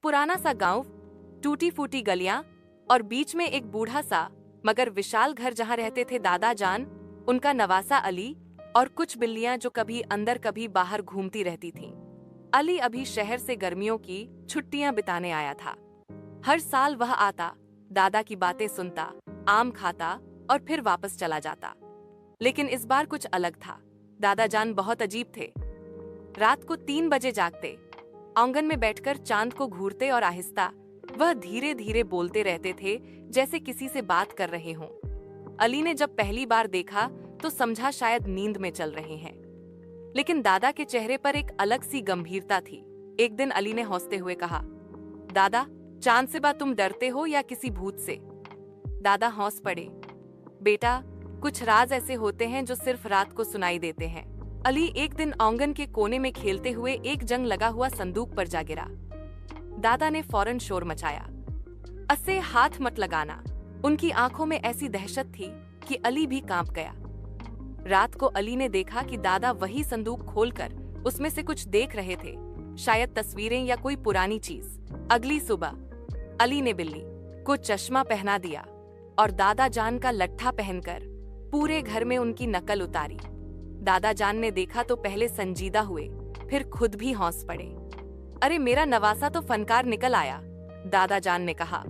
पुराना सा गांव, टूटी फूटी गलियां और बीच में एक बूढ़ा सा मगर विशाल घर जहां रहते थे दादा जान, उनका नवासा अली और कुछ बिल्लियां जो कभी अंदर कभी बाहर घूमती रहती थीं। अली अभी शहर से गर्मियों की छुट्टियां बिताने आया था। हर साल वह आता, दादा की बातें सुनता, आम खाता और फिर वापस चला जाता। लेकिन इस बार कुछ अलग था। दादा जान बहुत अजीब थे। रात को 3 बजे जागते, आंगन में बैठकर चांद को घूरते और आहिस्ता वह धीरे धीरे बोलते रहते थे जैसे किसी से बात कर रहे हों। अली ने जब पहली बार देखा तो समझा शायद नींद में चल रहे हैं, लेकिन दादा के चेहरे पर एक अलग सी गंभीरता थी। एक दिन अली ने हंसते हुए कहा, दादा, चांद से तुम डरते हो या किसी भूत से? दादा हंस पड़े, बेटा, कुछ राज ऐसे होते हैं जो सिर्फ रात को सुनाई देते हैं। अली एक दिन आंगन के कोने में खेलते हुए एक जंग लगा हुआ संदूक पर जा गिरा। दादा ने फौरन शोर मचाया, अस्से हाथ मत लगाना। उनकी आंखों में ऐसी दहशत थी कि अली भी कांप गया। रात को अली ने देखा कि दादा वही संदूक खोलकर उसमें से कुछ देख रहे थे, शायद तस्वीरें या कोई पुरानी चीज। अगली सुबह अली ने बिल्ली को चश्मा पहना दिया और दादा जान का लट्ठा पहनकर पूरे घर में उनकी नकल उतारी। दादा जान ने देखा तो पहले संजीदा हुए, फिर खुद भी हंस पड़े। अरे मेरा नवासा तो फनकार निकल आया, दादा जान ने कहा।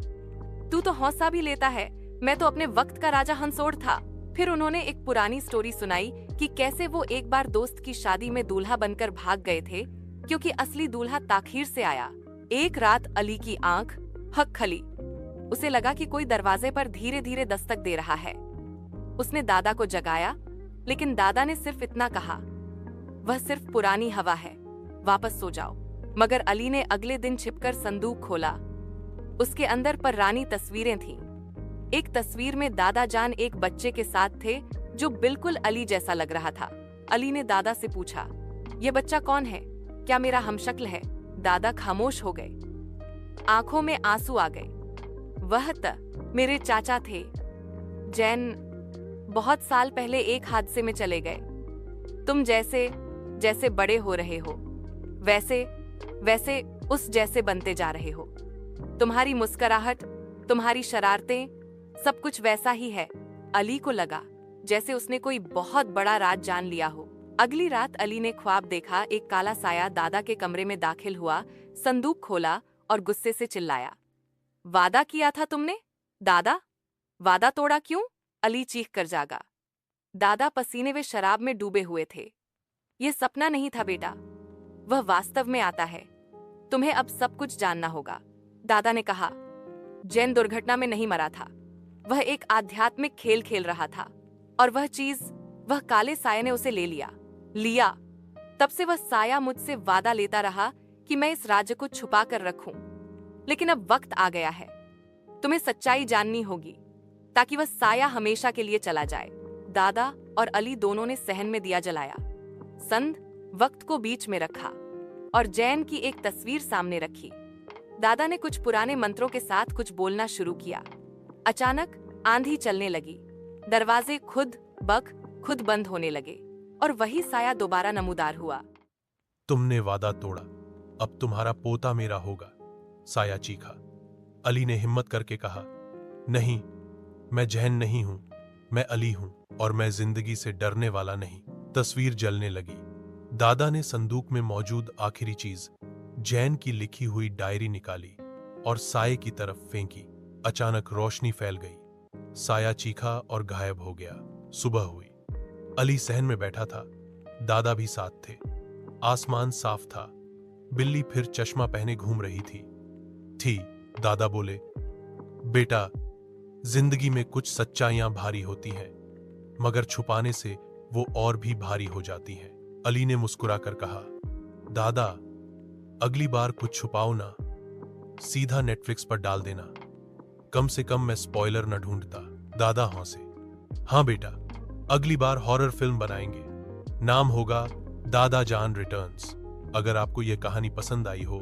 तू तो हौसला भी लेता है, मैं तो अपने वक्त का राजा हंसोड़ था। फिर उन्होंने एक पुरानी स्टोरी सुनाई कि कैसे वो एक बार दोस्त की शादी में दूल्हा बनकर भाग गए थे क्योंकि असली दूल्हा ताखीर से आया। एक रात अली की आंख हक खली। उसे लगा कि कोई दरवाजे पर धीरे धीरे दस्तक दे रहा है। उसने दादा को जगाया, लेकिन दादा ने सिर्फ इतना कहा, वह सिर्फ पुरानी हवा है, वापस सो जाओ। मगर अली ने अगले दिन छिपकर संदूक खोला। उसके अंदर पर रानी तस्वीरें थीं। एक तस्वीर में दादा जान एक बच्चे के साथ थे जो बिल्कुल अली जैसा लग रहा था। अली ने दादा से पूछा, यह बच्चा कौन है? क्या मेरा हमशक्ल है? दादा खामोश हो गए, आंखों में आंसू आ गए। वह मेरे चाचा थे, जैन, बहुत साल पहले एक हादसे में चले गए। तुम जैसे जैसे बड़े हो रहे हो वैसे वैसे उस जैसे बनते जा रहे हो। तुम्हारी मुस्कुराहट, तुम्हारी शरारतें, सब कुछ वैसा ही है। अली को लगा जैसे उसने कोई बहुत बड़ा राज जान लिया हो। अगली रात अली ने ख्वाब देखा, एक काला साया दादा के कमरे में दाखिल हुआ, संदूक खोला और गुस्से से चिल्लाया, वादा किया था तुमने? दादा, वादा तोड़ा क्यों? अली चीख कर जागा। दादा पसीने व शराब में डूबे हुए थे। यह सपना नहीं था बेटा, वह वास्तव में आता है। तुम्हें अब सब कुछ जानना होगा। दादा ने कहा, जैन दुर्घटना में नहीं मरा था, वह एक आध्यात्मिक खेल खेल रहा था और वह चीज, वह काले साये ने उसे ले लिया। तब से वह साया मुझसे वादा लेता रहा कि मैं इस राज्य को छुपा कर रखूं। लेकिन अब वक्त आ गया है, तुम्हें सच्चाई जाननी होगी ताकि वह साया हमेशा के लिए चला जाए। दादा और अली दोनों ने सहन में दिया जलाया, संध वक्त को बीच में रखा और जैन की एक तस्वीर सामने रखी। दादा ने कुछ पुराने मंत्रों के साथ कुछ बोलना शुरू किया। अचानक आंधी चलने लगी, दरवाजे खुद बंद होने लगे और वही साया दोबारा नमूदार हुआ। तुमने वादा तोड़ा, अब तुम्हारा पोता मेरा होगा, साया चीखा। अली ने हिम्मत करके कहा, नहीं, मैं जैन नहीं हूं, मैं अली हूं और मैं जिंदगी से डरने वाला नहीं। तस्वीर जलने लगी। दादा ने संदूक में मौजूद आखिरी चीज, जैन की लिखी हुई डायरी निकाली और साये की तरफ फेंकी। अचानक रोशनी फैल गई, साया चीखा और गायब हो गया। सुबह हुई। अली सहन में बैठा था, दादा भी साथ थे। आसमान साफ था, बिल्ली फिर चश्मा पहने घूम रही थी। दादा बोले, बेटा, जिंदगी में कुछ सच्चाइयां भारी होती हैं, मगर छुपाने से वो और भी भारी हो जाती हैं। अली ने मुस्कुराकर कहा, दादा, अगली बार कुछ छुपाओ ना, सीधा नेटफ्लिक्स पर डाल देना, कम से कम मैं स्पॉइलर न ढूंढता। दादा हंसे, हाँ बेटा, अगली बार हॉरर फिल्म बनाएंगे, नाम होगा दादा जान रिटर्न्स। अगर आपको यह कहानी पसंद आई हो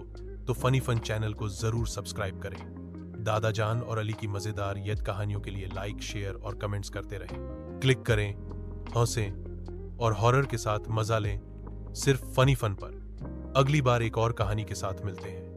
तो फनी फन चैनल को जरूर सब्सक्राइब करें। दादा जान और अली की मजेदार यद कहानियों के लिए लाइक, शेयर और कमेंट्स करते रहें। क्लिक करें, हंसें और हॉरर के साथ मजा लें, सिर्फ फनी फन पर। अगली बार एक और कहानी के साथ मिलते हैं।